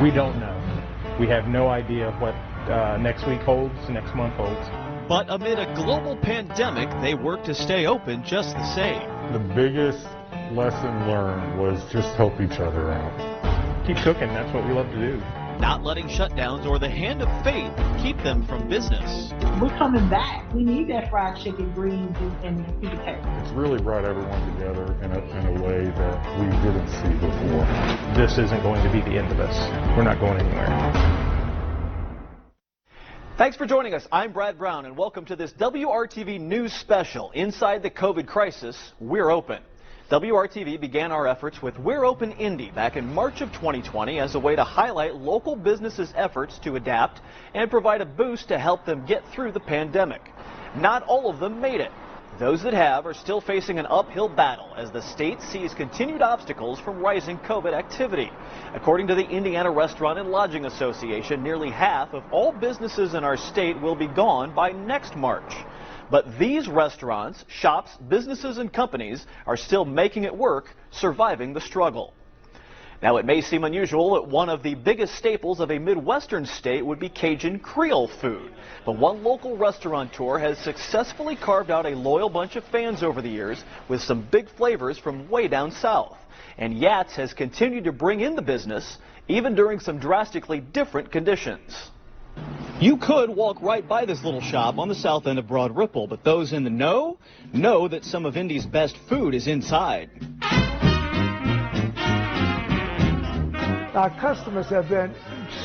We don't know. We have no idea what next week holds, next month holds. But amid a global pandemic, they work to stay open just the same. The biggest lesson learned was just help each other out. Keep cooking, that's what we love to do. Not letting shutdowns or the hand of fate keep them from business. We're coming back. We need that fried chicken, greens, and Cretia Cakes. It's really brought everyone together in a way that we didn't see before. This isn't going to be the end of us. We're not going anywhere. Thanks for joining us. I'm Brad Brown, and welcome to this WRTV News Special. Inside the COVID crisis, we're open. WRTV began our efforts with We're Open Indy back in March of 2020 as a way to highlight local businesses' efforts to adapt and provide a boost to help them get through the pandemic. Not all of them made it. Those that have are still facing an uphill battle as the state sees continued obstacles from rising COVID activity. According to the Indiana Restaurant and Lodging Association, nearly half of all businesses in our state will be gone by next March. But these restaurants, shops, businesses, and companies are still making it work, surviving the struggle. Now, it may seem unusual that one of the biggest staples of a Midwestern state would be Cajun Creole food. But one local restaurateur has successfully carved out a loyal bunch of fans over the years with some big flavors from way down south. And Yats has continued to bring in the business, even during some drastically different conditions. You could walk right by this little shop on the south end of Broad Ripple, but those in the know that some of Indy's best food is inside. Our customers have been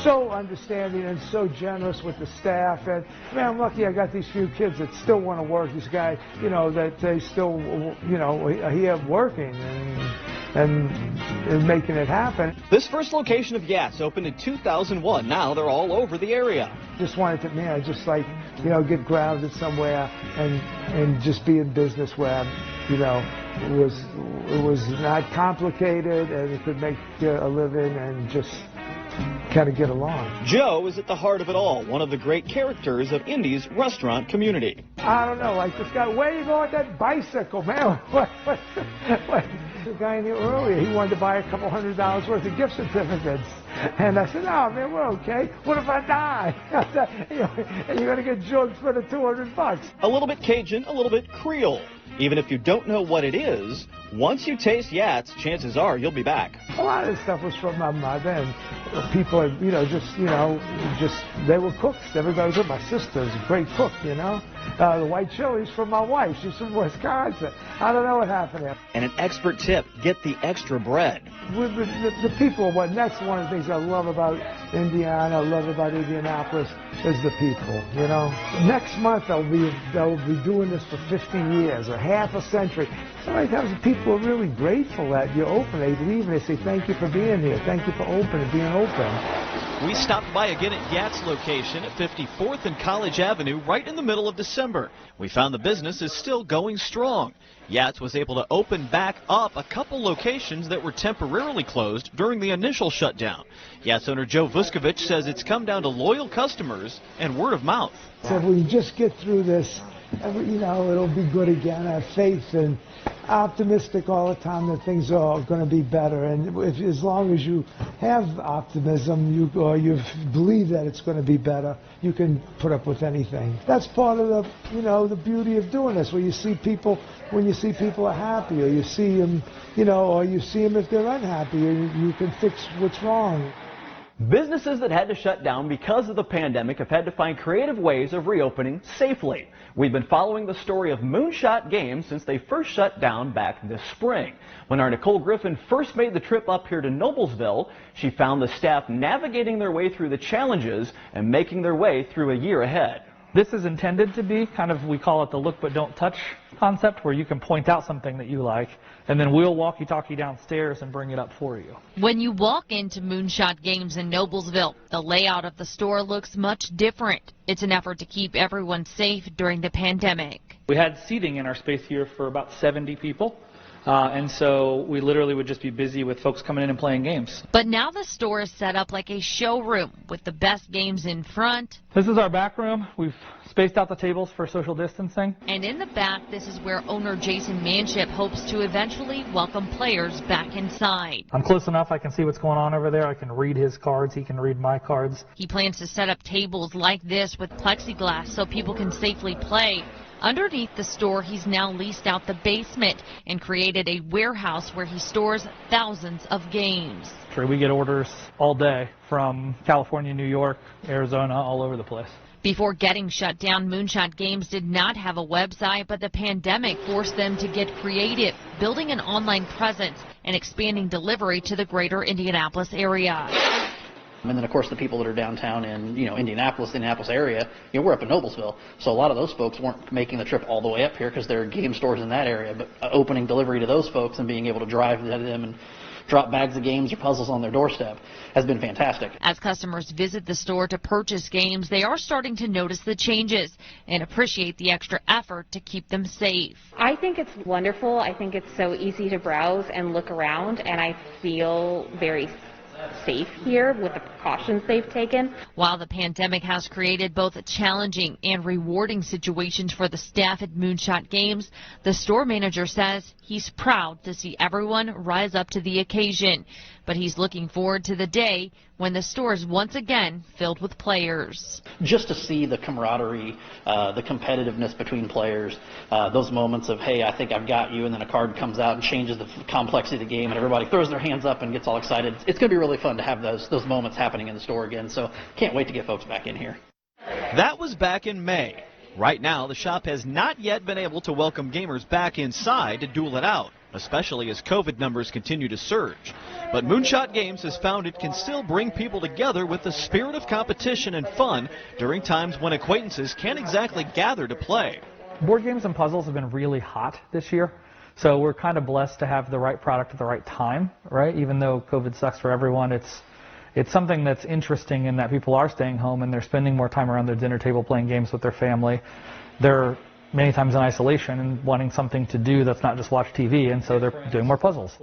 so understanding and so generous with the staff, and man, I'm lucky I got these few kids that still want to work. These guys, that they still, here working and making it happen. This first location of Yats opened in 2001. Now they're all over the area. Just wanted to, just like, get grounded somewhere and just be in business where, it was not complicated and it could make a living and just kind of get along. Joe is at the heart of it all, one of the great characters of Indy's restaurant community. I don't know, like this guy, where you go with that bicycle, man? What? The guy in here earlier, he wanted to buy a couple $100 worth of gift certificates. And I said, no, man, we're okay. What if I die? And you're going to get jugged for the $200. A little bit Cajun, a little bit Creole. Even if you don't know what it is, once you taste Yats, chances are you'll be back. A lot of this stuff was from my mother, and people, they were cooks. Everybody was with my sister's a great cook, The white chili's from my wife. She's from Wisconsin. I don't know what happened there. And an expert tip, get the extra bread. With the people, that's one of the things I love about Indiana, I love about Indianapolis, is the people, Next month they'll be doing this for 50 years, or half a century. Sometimes the people are really grateful that you're open. They leave and they say, thank you for being here. Thank you for being open. We stopped by again at Yats' location at 54th and College Avenue right in the middle of December. We found the business is still going strong. Yats was able to open back up a couple locations that were temporarily closed during the initial shutdown. Yats owner Joe Vuskovic says it's come down to loyal customers and word of mouth. So if we just get through this, it'll be good again. I have faith and optimistic all the time that things are going to be better. And as long as you have optimism, you believe that it's going to be better, you can put up with anything. That's part of the beauty of doing this, where you see people, when you see people are happy, or you see them, or you see them if they're unhappy, you can fix what's wrong. Businesses that had to shut down because of the pandemic have had to find creative ways of reopening safely. We've been following the story of Moonshot Games since they first shut down back this spring. When our Nicole Griffin first made the trip up here to Noblesville, she found the staff navigating their way through the challenges and making their way through a year ahead. This is intended to be kind of, we call it the look but don't touch concept, where you can point out something that you like, and then we'll walkie-talkie downstairs and bring it up for you. When you walk into Moonshot Games in Noblesville, the layout of the store looks much different. It's an effort to keep everyone safe during the pandemic. We had seating in our space here for about 70 people. And so we literally would just be busy with folks coming in and playing games. But now the store is set up like a showroom with the best games in front. This is our back room. We've spaced out the tables for social distancing. And in the back, this is where owner Jason Manship hopes to eventually welcome players back inside. I'm close enough. I can see what's going on over there. I can read his cards. He can read my cards. He plans to set up tables like this with plexiglass so people can safely play. Underneath the store, he's now leased out the basement and created a warehouse where he stores thousands of games. We get orders all day from California, New York, Arizona, all over the place. Before getting shut down, Moonshot Games did not have a website, but the pandemic forced them to get creative, building an online presence and expanding delivery to the greater Indianapolis area. And then, of course, the people that are downtown in, Indianapolis area, we're up in Noblesville. So a lot of those folks weren't making the trip all the way up here because there are game stores in that area. But opening delivery to those folks and being able to drive to them and drop bags of games or puzzles on their doorstep has been fantastic. As customers visit the store to purchase games, they are starting to notice the changes and appreciate the extra effort to keep them safe. I think it's wonderful. I think it's so easy to browse and look around, and I feel very safe here with the precautions they've taken. While the pandemic has created both challenging and rewarding situations for the staff at Moonshot Games, the store manager says he's proud to see everyone rise up to the occasion. But he's looking forward to the day when the store is once again filled with players. Just to see the camaraderie, the competitiveness between players, those moments of, hey, I think I've got you, and then a card comes out and changes the complexity of the game, and everybody throws their hands up and gets all excited. It's going to be really fun to have those moments happening in the store again, so can't wait to get folks back in here. That was back in May. Right now, the shop has not yet been able to welcome gamers back inside to duel it out, especially as COVID numbers continue to surge. But Moonshot Games has found it can still bring people together with the spirit of competition and fun during times when acquaintances can't exactly gather to play. Board games and puzzles have been really hot this year, so we're kind of blessed to have the right product at the right time, right? Even though COVID sucks for everyone, it's something that's interesting in that people are staying home and they're spending more time around their dinner table playing games with their family. They're many times in isolation and wanting something to do that's not just watch TV, and so they're doing more puzzles.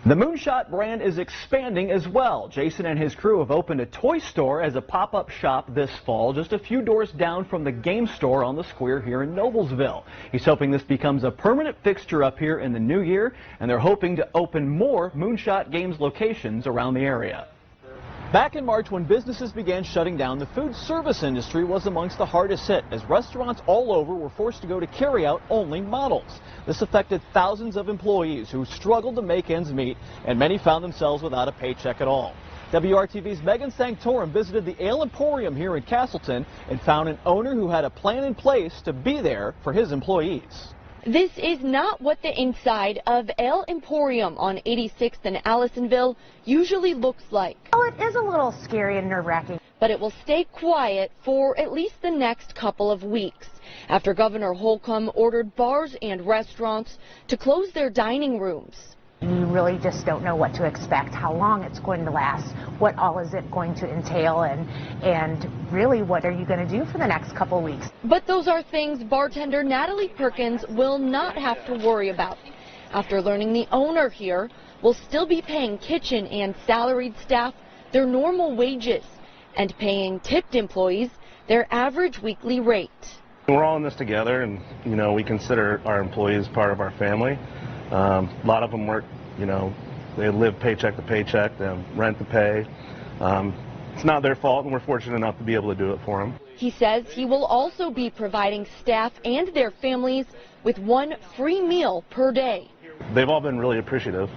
The Moonshot brand is expanding as well. Jason and his crew have opened a toy store as a pop-up shop this fall, just a few doors down from the game store on the square here in Noblesville. He's hoping this becomes a permanent fixture up here in the new year, and they're hoping to open more Moonshot Games locations around the area. Back in March, when businesses began shutting down, the food service industry was amongst the hardest hit, as restaurants all over were forced to go to carry-out only models. This affected thousands of employees who struggled to make ends meet, and many found themselves without a paycheck at all. WRTV's Megan Sanctorum visited the Ale Emporium here in Castleton and found an owner who had a plan in place to be there for his employees. This is not what the inside of Ale Emporium on 86th and Allisonville usually looks like. Oh, it is a little scary and nerve-wracking. But it will stay quiet for at least the next couple of weeks after Governor Holcomb ordered bars and restaurants to close their dining rooms. You really just don't know what to expect, how long it's going to last, what all is it going to entail, and really what are you going to do for the next couple weeks. But those are things bartender Natalie Perkins will not have to worry about after learning the owner here will still be paying kitchen and salaried staff their normal wages and paying tipped employees their average weekly rate. We're all in this together, and we consider our employees part of our family. A lot of them work, they live paycheck to paycheck, they have rent to pay. It's not their fault, and we're fortunate enough to be able to do it for them. He says he will also be providing staff and their families with one free meal per day. They've all been really appreciative.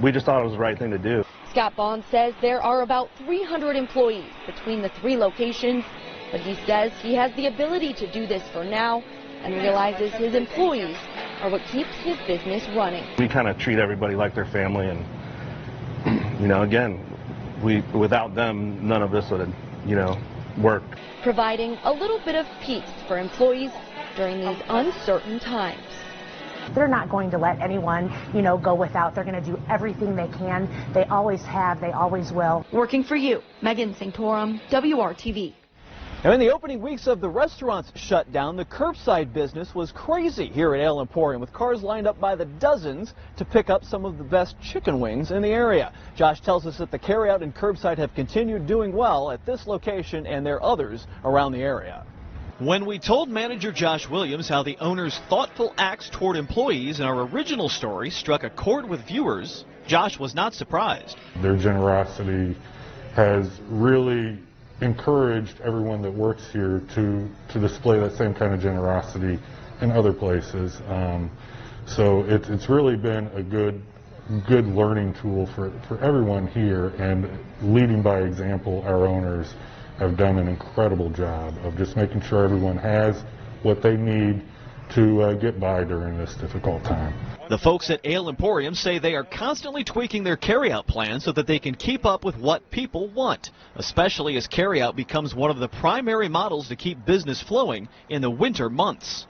We just thought it was the right thing to do. Scott Bond says there are about 300 employees between the three locations, but he says he has the ability to do this for now and realizes his employees are what keeps his business running. We kind of treat everybody like their family, and again, without them, none of this would have, worked. Providing a little bit of peace for employees during these uncertain times. They're not going to let anyone, go without. They're going to do everything they can. They always have. They always will. Working for you, Megan Sanctorum, WRTV. Now, in the opening weeks of the restaurant's shutdown, the curbside business was crazy here at Emporium, with cars lined up by the dozens to pick up some of the best chicken wings in the area. Josh tells us that the carryout and curbside have continued doing well at this location, and there are others around the area. When we told manager Josh Williams how the owner's thoughtful acts toward employees in our original story struck a chord with viewers, Josh was not surprised. Their generosity has really encouraged everyone that works here to display that same kind of generosity in other places. So it's really been a good learning tool for everyone here, and leading by example, our owners have done an incredible job of just making sure everyone has what they need to get by during this difficult time. The folks at Emporium say they are constantly tweaking their carryout plan so that they can keep up with what people want, especially as carryout becomes one of the primary models to keep business flowing in the winter months.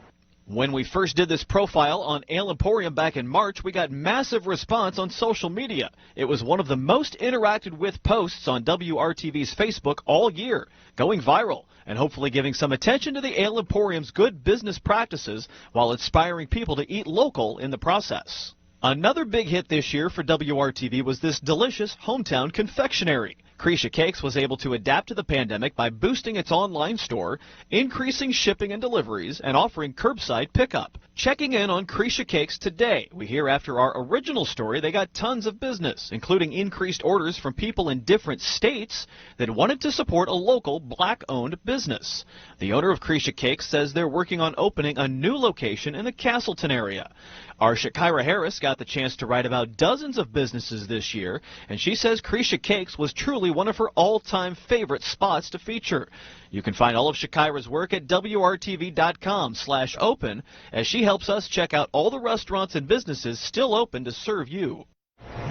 When we first did this profile on Emporium back in March, we got massive response on social media. It was one of the most interacted with posts on WRTV's Facebook all year, going viral and hopefully giving some attention to the Emporium's good business practices while inspiring people to eat local in the process. Another big hit this year for WRTV was this delicious hometown confectionery. Cretia Cakes was able to adapt to the pandemic by boosting its online store, increasing shipping and deliveries, and offering curbside pickup. Checking in on Cretia Cakes today, we hear after our original story they got tons of business, including increased orders from people in different states that wanted to support a local black-owned business. The owner of Cretia Cakes says they're working on opening a new location in the Castleton area. Our Shakira Harris got the chance to write about dozens of businesses this year, and she says Cretia Cakes was truly one of her all-time favorite spots to feature. You can find all of Shakira's work at WRTV.com/open as she helps us check out all the restaurants and businesses still open to serve you.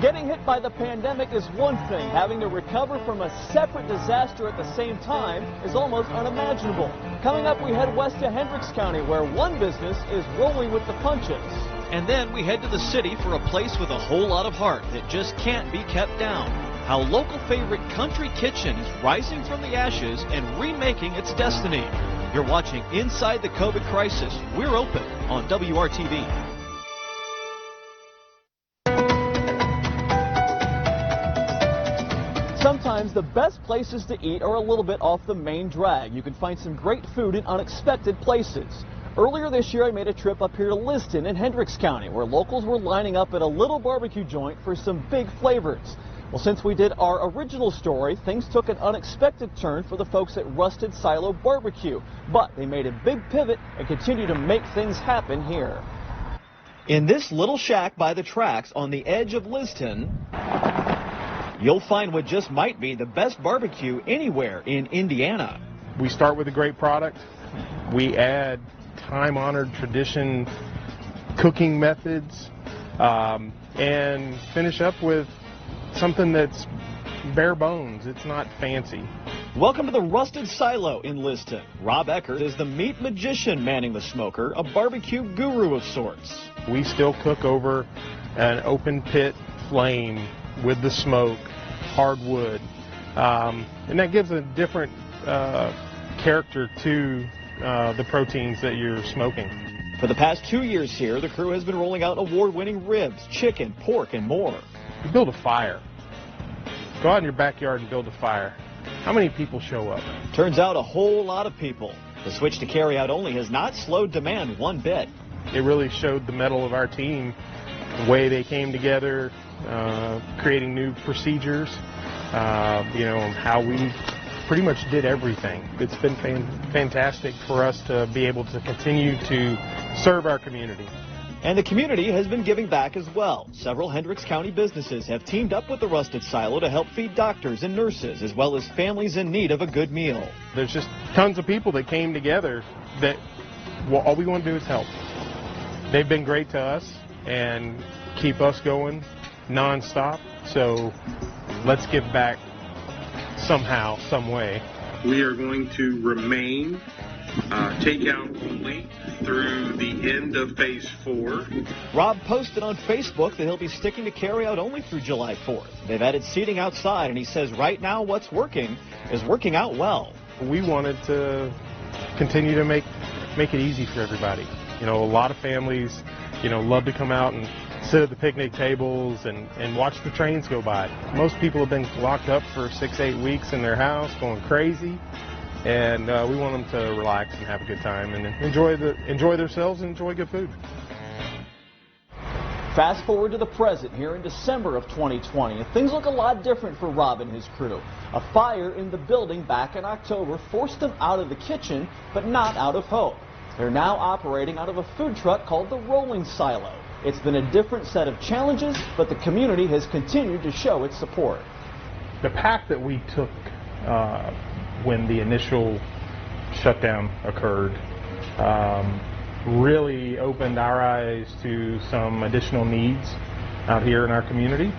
Getting hit by the pandemic is one thing. Having to recover from a separate disaster at the same time is almost unimaginable. Coming up, we head west to Hendricks County, where one business is rolling with the punches. And then we head to the city for a place with a whole lot of heart that just can't be kept down. How local favorite Country Kitchen is rising from the ashes and remaking its destiny. You're watching Inside the COVID Crisis. We're open on WRTV. Sometimes the best places to eat are a little bit off the main drag. You can find some great food in unexpected places. Earlier this year, I made a trip up here to Liston in Hendricks County, where locals were lining up at a little barbecue joint for some big flavors. Well, since we did our original story, things took an unexpected turn for the folks at Rusted Silo BBQ, but they made a big pivot and continue to make things happen here. In this little shack by the tracks on the edge of Liston, you'll find what just might be the best barbecue anywhere in Indiana. We start with a great product. We add time-honored tradition cooking methods and finish up with something that's bare bones. It's not fancy. Welcome to the Rusted Silo in Liston. Rob Eckert is the meat magician manning the smoker, a barbecue guru of sorts. We still cook over an open pit flame with the smoke, hardwood, and that gives a different character to the proteins that you're smoking. For the past 2 years here, the crew has been rolling out award-winning ribs, chicken, pork, and more. You build a fire. Go out in your backyard and build a fire. How many people show up? Turns out a whole lot of people. The switch to carry-out only has not slowed demand one bit. It really showed the mettle of our team, the way they came together, creating new procedures, how we pretty much did everything. It's been fantastic for us to be able to continue to serve our community. And the community has been giving back as well. Several Hendricks County businesses have teamed up with the Rusted Silo to help feed doctors and nurses, as well as families in need of a good meal. There's just tons of people that came together that, well, all we want to do is help. They've been great to us and keep us going nonstop. So let's give back somehow, some way. We are going to remain takeout only through the end of phase 4. Rob posted on Facebook that he'll be sticking to carry-out only through July 4th. They've added seating outside, and he says right now what's working is working out well. We wanted to continue to make it easy for everybody. You know, a lot of families, you know, love to come out and sit at the picnic tables and watch the trains go by. Most people have been locked up for 6-8 weeks in their house, going crazy, and we want them to relax and have a good time and enjoy themselves and enjoy good food. Fast forward to the present here in December of 2020, and things look a lot different for Rob and his crew. A fire in the building back in October forced them out of the kitchen, but not out of hope. They're now operating out of a food truck called the Rolling Silo. It's been a different set of challenges, but the community has continued to show its support. The path that we took when the initial shutdown occurred really opened our eyes to some additional needs out here in our community.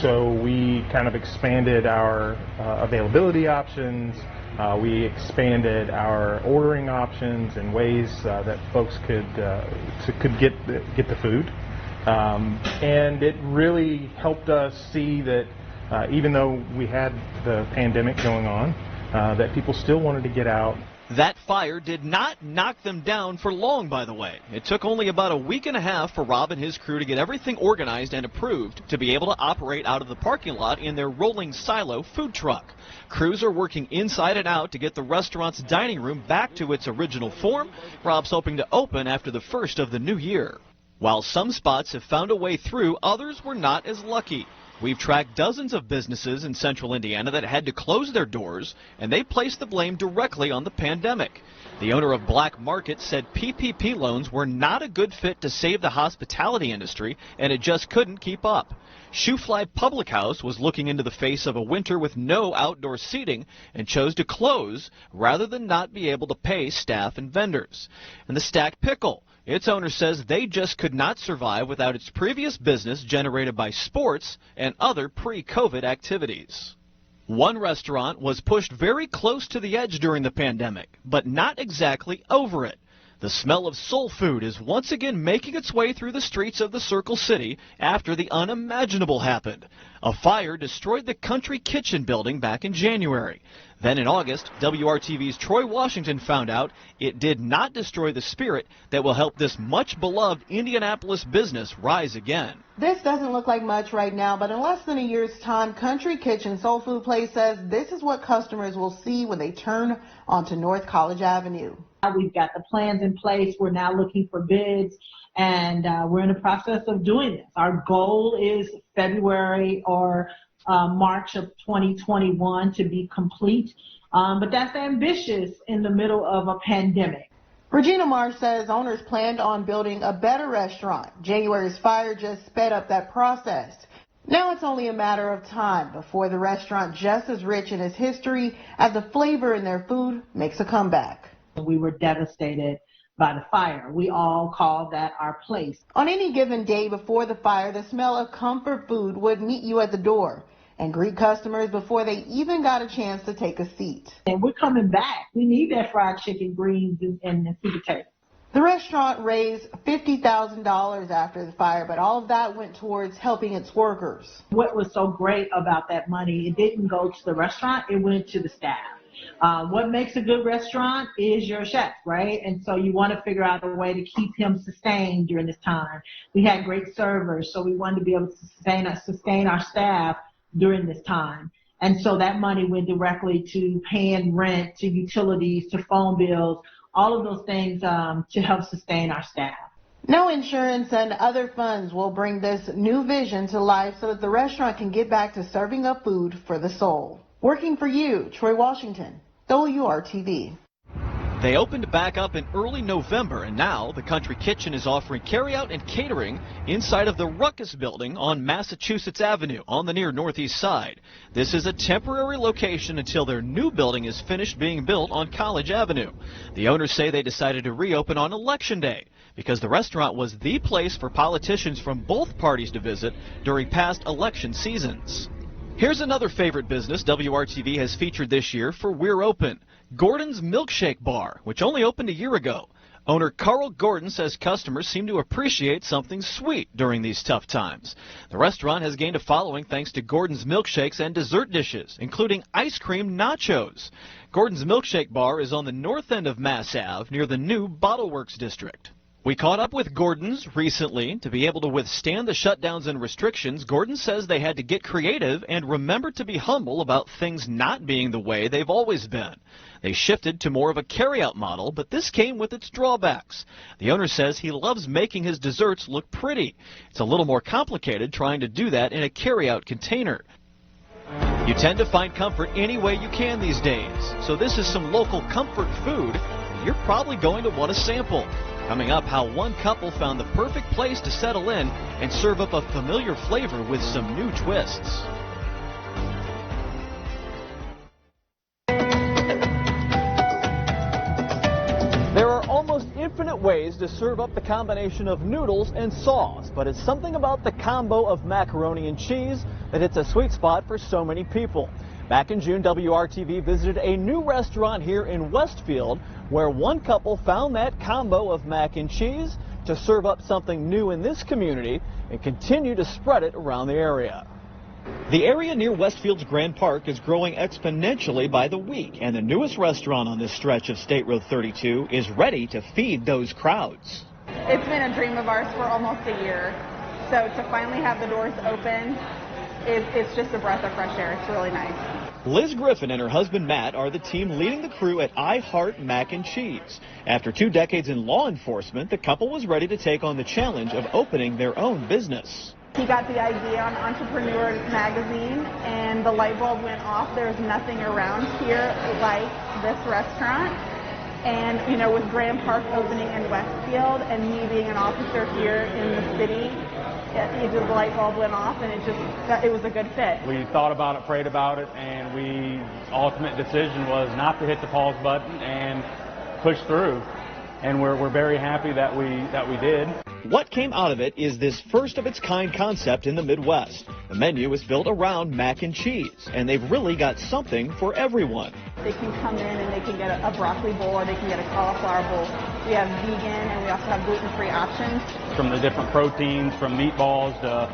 So we kind of expanded our availability options. We expanded our ordering options and ways that folks could get the food. And it really helped us see that even though we had the pandemic going on, that people still wanted to get out. That fire did not knock them down for long, by the way. It took only about a week and a half for Rob and his crew to get everything organized and approved to be able to operate out of the parking lot in their Rolling Silo food truck. Crews are working inside and out to get the restaurant's dining room back to its original form. Rob's hoping to open after the first of the new year. While some spots have found a way through, others were not as lucky. We've tracked dozens of businesses in central Indiana that had to close their doors, and they placed the blame directly on the pandemic. The owner of Black Market said PPP loans were not a good fit to save the hospitality industry, and it just couldn't keep up. Shoefly Public House was looking into the face of a winter with no outdoor seating and chose to close rather than not be able to pay staff and vendors. And the Stack Pickle, its owner says they just could not survive without its previous business generated by sports and other pre-COVID activities. One restaurant was pushed very close to the edge during the pandemic, but not exactly over it. The smell of soul food is once again making its way through the streets of the Circle City after the unimaginable happened. A fire destroyed the Country Kitchen building back in January. Then in August, WRTV's Troy Washington found out it did not destroy the spirit that will help this much-beloved Indianapolis business rise again. This doesn't look like much right now, but in less than a year's time, Country Kitchen Soul Food Place says this is what customers will see when they turn onto North College Avenue. We've got the plans in place. We're now looking for bids, and we're in the process of doing this. Our goal is February or March of 2021 to be complete, but that's ambitious in the middle of a pandemic. Regina Marsh says owners planned on building a better restaurant. January's fire just sped up that process. Now it's only a matter of time before the restaurant, just as rich in its history as the flavor in their food, makes a comeback. We were devastated by the fire. We all call that our place. On any given day before the fire, the smell of comfort food would meet you at the door and greet customers before they even got a chance to take a seat. And we're coming back. We need that fried chicken, greens, and the sweet potato. The restaurant raised $50,000 after the fire, but all of that went towards helping its workers. What was so great about that money, it didn't go to the restaurant, it went to the staff. What makes a good restaurant is your chef, right? And so you want to figure out a way to keep him sustained during this time. We had great servers, so we wanted to be able to sustain our staff during this time. And so that money went directly to paying rent, to utilities, to phone bills, all of those things to help sustain our staff. No insurance and other funds will bring this new vision to life so that the restaurant can get back to serving up food for the soul. Working for you, Troy Washington, WRTV. They opened back up in early November, and now the Country Kitchen is offering carryout and catering inside of the Ruckus building on Massachusetts Avenue on the near northeast side. This is a temporary location until their new building is finished being built on College Avenue. The owners say they decided to reopen on Election Day because the restaurant was the place for politicians from both parties to visit during past election seasons. Here's another favorite business WRTV has featured this year for We're Open. Gordon's Milkshake Bar, which only opened a year ago. Owner Carl Gordon says customers seem to appreciate something sweet during these tough times. The restaurant has gained a following thanks to Gordon's milkshakes and dessert dishes, including ice cream nachos. Gordon's Milkshake Bar is on the north end of Mass Ave near the new Bottle Works district. We caught up with Gordon's recently. To be able to withstand the shutdowns and restrictions, Gordon says they had to get creative and remember to be humble about things not being the way they've always been. They shifted to more of a carryout model, but this came with its drawbacks. The owner says he loves making his desserts look pretty. It's a little more complicated trying to do that in a carryout container. You tend to find comfort any way you can these days, so this is some local comfort food you're probably going to want to sample. Coming up, how one couple found the perfect place to settle in and serve up a familiar flavor with some new twists. There are almost infinite ways to serve up the combination of noodles and sauce, but it's something about the combo of macaroni and cheese that hits a sweet spot for so many people. Back in June, WRTV visited a new restaurant here in Westfield where one couple found that combo of mac and cheese to serve up something new in this community and continue to spread it around the area. The area near Westfield's Grand Park is growing exponentially by the week, and the newest restaurant on this stretch of State Road 32 is ready to feed those crowds. It's been a dream of ours for almost a year, so to finally have the doors open, it's just a breath of fresh air. It's really nice. Liz Griffin and her husband Matt are the team leading the crew at I Heart Mac and Cheese. After 2 decades in law enforcement, the couple was ready to take on the challenge of opening their own business. He got the idea on Entrepreneur magazine, and the light bulb went off. There's nothing around here like this restaurant. And, you know, with Grand Park opening in Westfield and me being an officer here in the city, the light bulb went off, and it was a good fit. We thought about it, prayed about it, and ultimate decision was not to hit the pause button and push through. And we're very happy that we did. What came out of it is this first-of-its-kind concept in the Midwest. The menu is built around mac and cheese, and they've really got something for everyone. They can come in and they can get a broccoli bowl, or they can get a cauliflower bowl. We have vegan, and we also have gluten-free options. From the different proteins, from meatballs to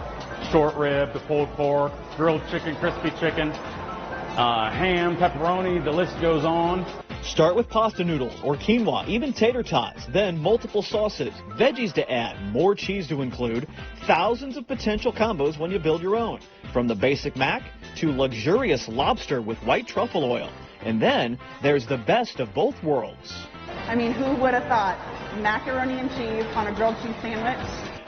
short rib to pulled pork, grilled chicken, crispy chicken, ham, pepperoni, the list goes on. Start with pasta noodles or quinoa, even tater tots, then multiple sauces, veggies to add, more cheese to include, thousands of potential combos when you build your own. From the basic mac to luxurious lobster with white truffle oil. And then there's the best of both worlds. I mean, who would have thought macaroni and cheese on a grilled cheese sandwich?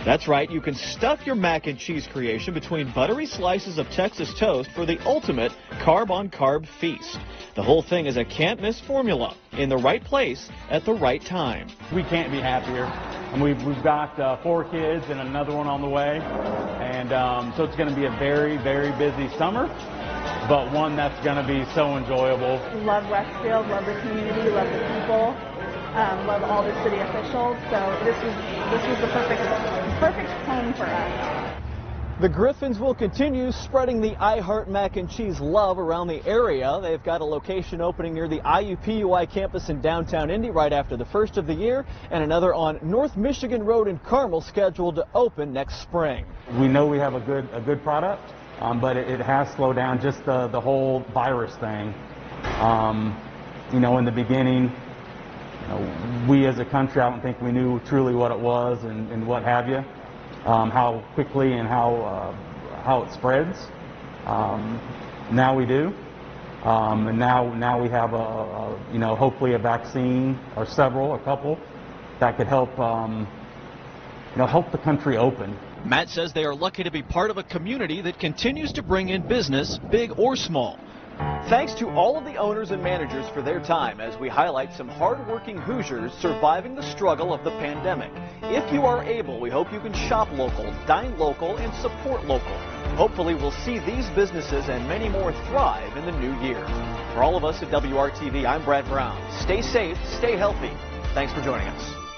That's right, you can stuff your mac and cheese creation between buttery slices of Texas toast for the ultimate carb-on-carb feast. The whole thing is a can't-miss formula, in the right place at the right time. We can't be happier. And we've got 4 kids and another one on the way, and so it's going to be a very, very busy summer, but one that's going to be so enjoyable. Love Westfield, love the community, love the people. Love all the city officials, so this was the perfect home for us. The Griffins will continue spreading the I Heart Mac and Cheese love around the area. They've got a location opening near the IUPUI campus in downtown Indy right after the first of the year, and another on North Michigan Road in Carmel scheduled to open next spring. We know we have a good product, but it has slowed down just the whole virus thing. You know, in the beginning, we as a country, I don't think we knew truly what it was and what have you, how quickly and how it spreads. Now we do, and now we have hopefully a vaccine or a couple that could help help the country open. Matt says they are lucky to be part of a community that continues to bring in business, big or small. Thanks to all of the owners and managers for their time as we highlight some hard-working Hoosiers surviving the struggle of the pandemic. If you are able, we hope you can shop local, dine local, and support local. Hopefully we'll see these businesses and many more thrive in the new year. For all of us at WRTV, I'm Brad Brown. Stay safe, stay healthy. Thanks for joining us.